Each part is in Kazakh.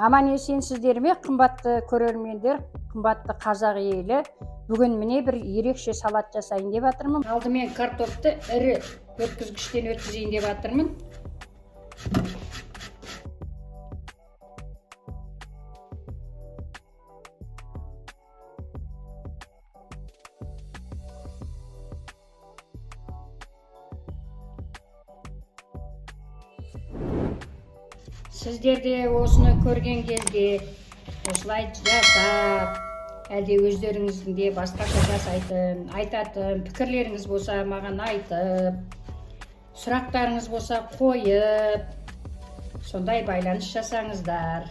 Аман есенсіздер ме, қымбатты көрермендер, қымбатты қазақ елі. Бүгін міне бір ерекше салат жасайын деп жатырмын. Алдымен картопты ірі өткізгіштен өткізейін деп жатырмын. Сіздер де осыны көрген кезде осылай жасап, әлде өздеріңіздің де басқаша жасайтын, айтатын пікірлеріңіз болса маған айтып, сұрақтарыңыз болса қойып, сондай байланыс жасаңыздар.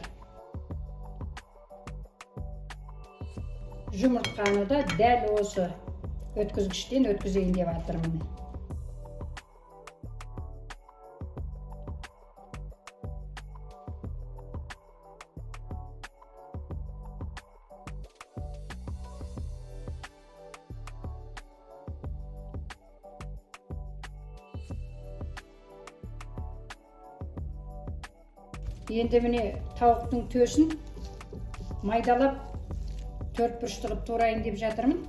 Жұмыртқаны да дәл осы өткізгіштен өткізейін деп жатырмын. Енді міне тауықтың төсін майдалап төрт бұрышты қылып турайын деп жатырмын.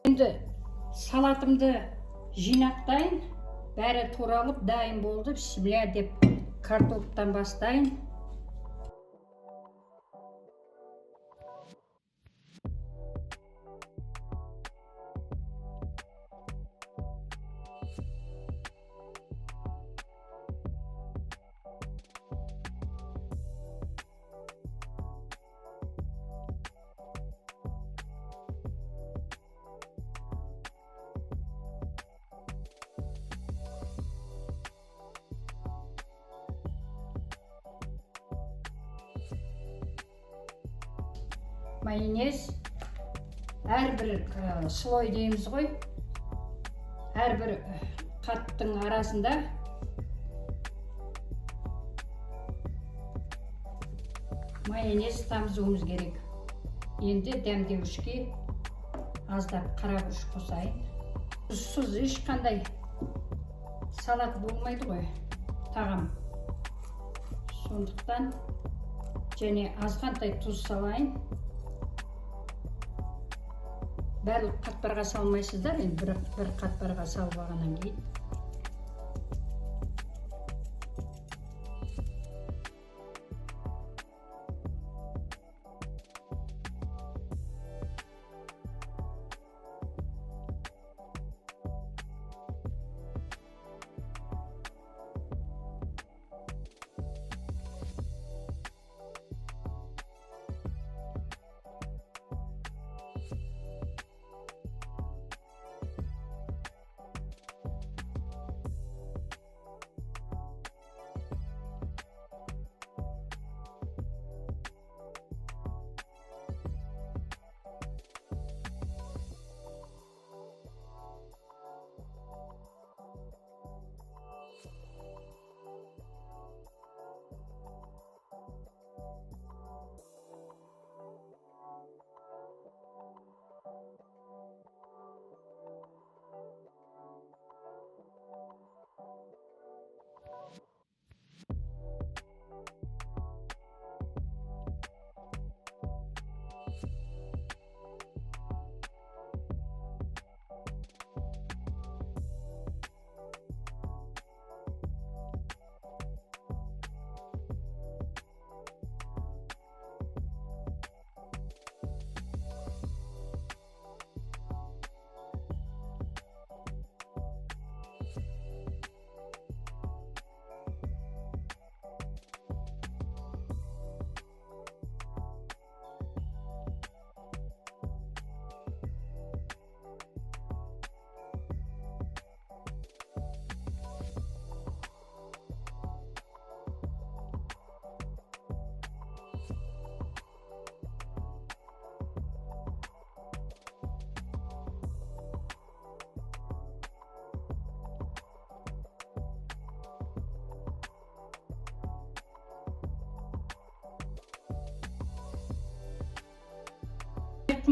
Енді салатымды жинақтайын, бәрі туралып дайын болды. Бісміллә деп картоптан бастайын. Майонез әрбір слой дейміз ғой, әрбір қаттың арасында майонез тамызуымыз керек. Енді дәмдеуішке аздап қарабүріш қосайын. Тұзсыз ешқандай салат болмайды ғой, тағам. Сондықтан және азғантай тұз салайын. Барлық қатпарға салмайсыздар, енді бір қатпарға салып алғаннан кейін.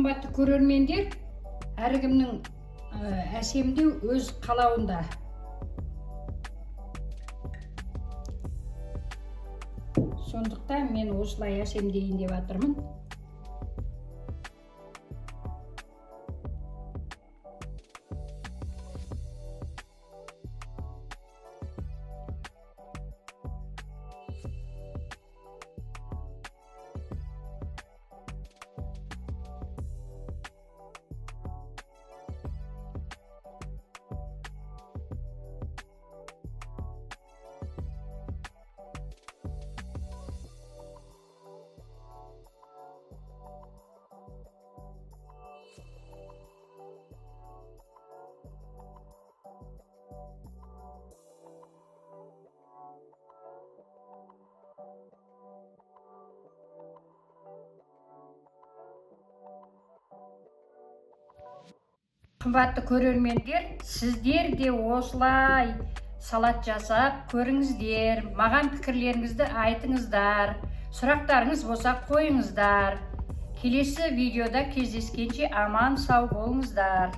қымбатты көрермендер, әркімнің әсемдеу өз қалауында. Сондықтан мен осылай әсемдейін деп жатырмын. Қымбатты көрермендер, сіздер де осылай салат жасап көріңіздер, маған пікірлеріңізді айтыңыздар, сұрақтарыңыз болса қойыңыздар. Келесі видеода кездескенше аман сау болыңыздар.